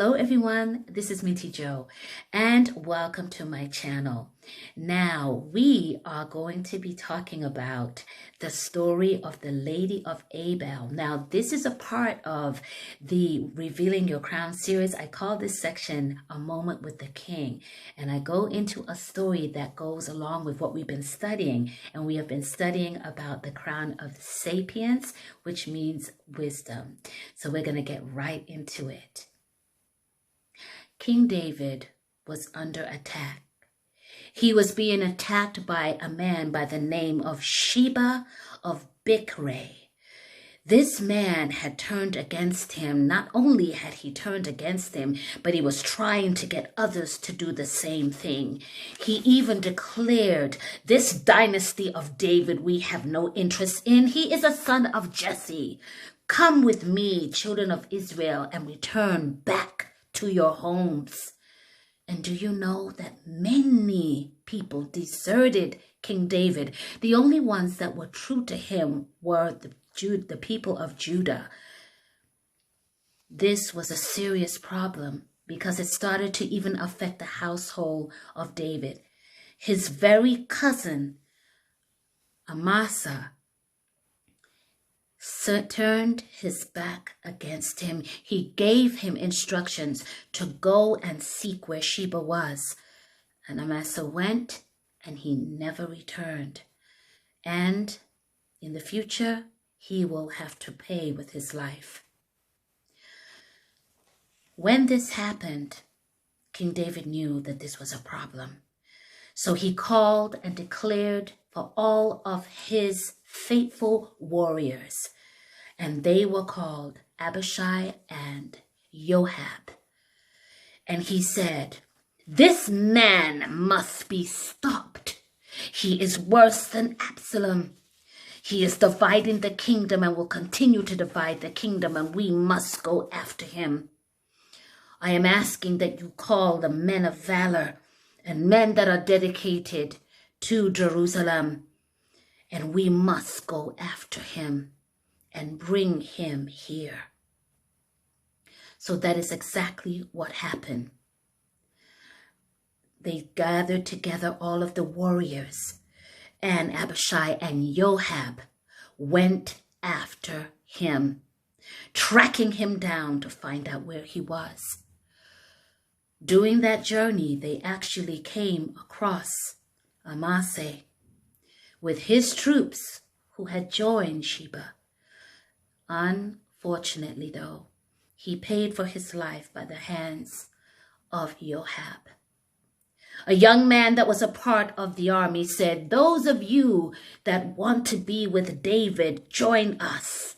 Hello everyone, this is Minty Joe and welcome to my channel. Now we are going to be talking about the story of the Lady of Abel. Now this is a part of the Revealing Your Crown series. I call this section A Moment with the King, and I go into a story that goes along with what we've been studying, and we have been studying about the crown of sapience, which means wisdom. So we're going to get right into it. King David was under attack. He was being attacked by a man by the name of Sheba of Bichri. This man had turned against him. Not only had he turned against him, but he was trying to get others to do the same thing. He even declared, "This dynasty of David we have no interest in. He is a son of Jesse. Come with me, children of Israel, and return back to your homes." And do you know that many people deserted King David? The only ones that were true to him were the people of Judah. This was a serious problem because it started to even affect the household of David. His very cousin, Amasa, turned his back against him. He gave him instructions to go and seek where Sheba was. And Amasa went and he never returned. And in the future, he will have to pay with his life. When this happened, King David knew that this was a problem. So he called and declared for all of his faithful warriors, and they were called Abishai and Joab. And he said, "This man must be stopped. He is worse than Absalom. He is dividing the kingdom and will continue to divide the kingdom, and we must go after him. I am asking that you call the men of valor and men that are dedicated to Jerusalem, and we must go after him and bring him here." So that is exactly what happened. They gathered together all of the warriors, and Abishai and Joab went after him, tracking him down to find out where he was. During that journey, they actually came across Amasa with his troops who had joined Sheba. Unfortunately, though, he paid for his life by the hands of Joab. A young man that was a part of the army said, "Those of you that want to be with David, join us."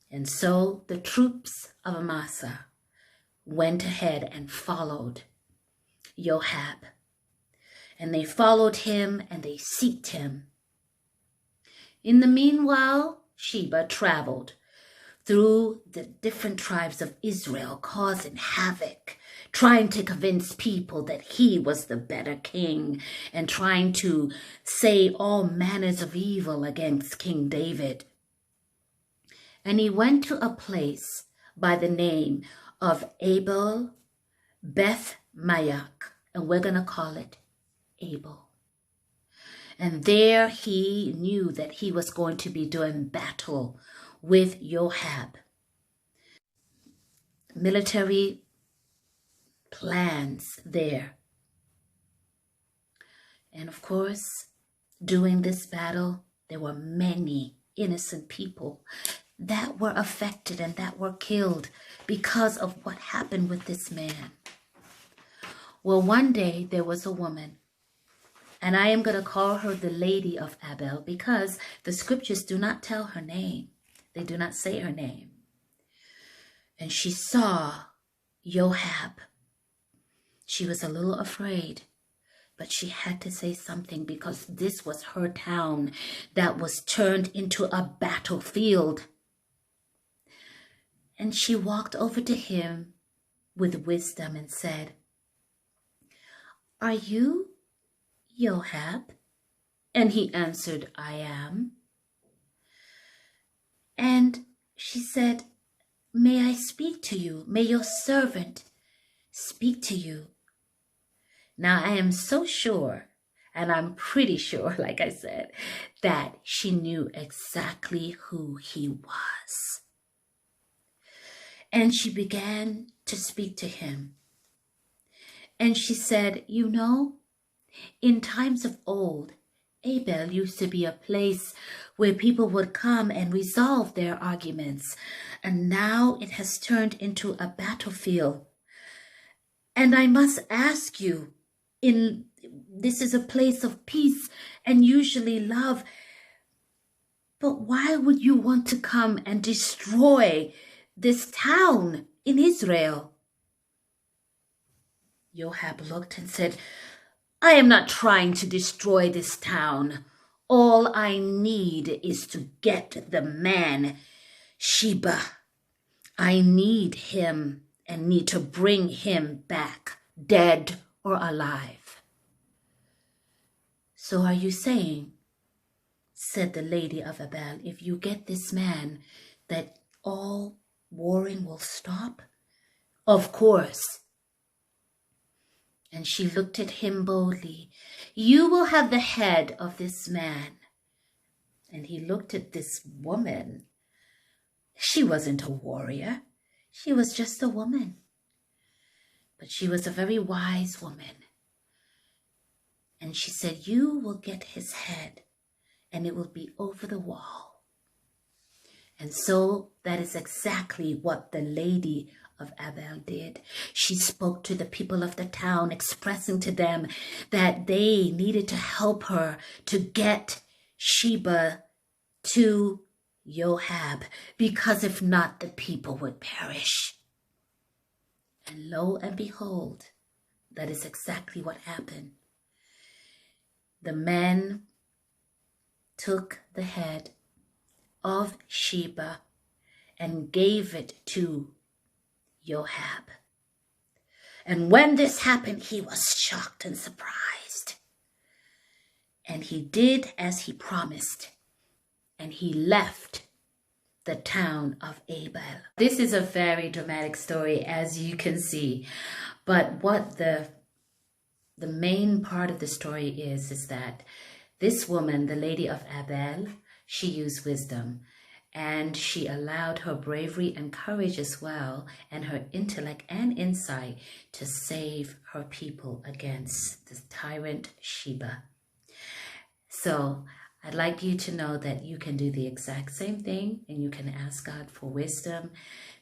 And so the troops of Amasa went ahead and followed Joab. And they followed him and they seeked him. In the meanwhile, Sheba traveled through the different tribes of Israel, causing havoc, trying to convince people that he was the better king, and trying to say all manners of evil against King David. And he went to a place by the name of Abel Beth Mayak, and we're going to call it Abel. And there he knew that he was going to be doing battle with Joab. Military plans there. And of course, during this battle, there were many innocent people that were affected and that were killed because of what happened with this man. Well, one day there was a woman, and I am going to call her the Lady of Abel because the scriptures do not tell her name. They do not say her name. And she saw Joab. She was a little afraid, but she had to say something because this was her town that was turned into a battlefield. And she walked over to him with wisdom and said, "Are you Joab?" And he answered, "I am." And she said, may I speak to you? May your servant speak to you? Now, I am so sure, and I'm pretty sure, like I said, that she knew exactly who he was. And she began to speak to him. And she said, you know, in times of old, Abel used to be a place where people would come and resolve their arguments. And now it has turned into a battlefield. And I must ask you, this is a place of peace and usually love, but why would you want to come and destroy this town in Israel? Joab looked and said, I am not trying to destroy this town. All I need is to get the man, Sheba. I need him and need to bring him back, dead or alive. So are you saying, said the lady of Abel, if you get this man, that all warring will stop? Of course. And she looked at him boldly. You will have the head of this man. And he looked at this woman. She wasn't a warrior. She was just a woman. But she was a very wise woman. And she said, you will get his head, and it will be over the wall. And so that is exactly what the lady of Abel did. She spoke to the people of the town, expressing to them that they needed to help her to get Sheba to Joab, because if not, the people would perish. And lo and behold, that is exactly what happened. The men took the head of Sheba and gave it to Joab. And when this happened, he was shocked and surprised. And he did as he promised, and he left the town of Abel. This is a very dramatic story, as you can see. But what the main part of the story is that this woman, the lady of Abel, she used wisdom. And she allowed her bravery and courage as well, and her intellect and insight to save her people against the tyrant Sheba. So I'd like you to know that you can do the exact same thing, and you can ask God for wisdom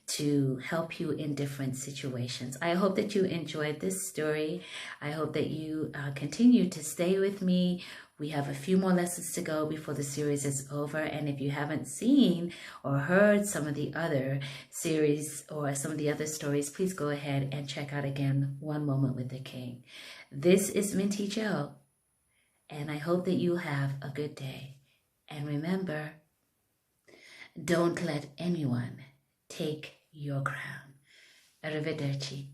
to help you in different situations. I hope that you enjoyed this story. I hope that you continue to stay with me. We have a few more lessons to go before the series is over. And if you haven't seen or heard some of the other series or some of the other stories, please go ahead and check out again One Moment with the King. This is Minty Joe, and I hope that you have a good day. And remember, don't let anyone take your crown. Arrivederci.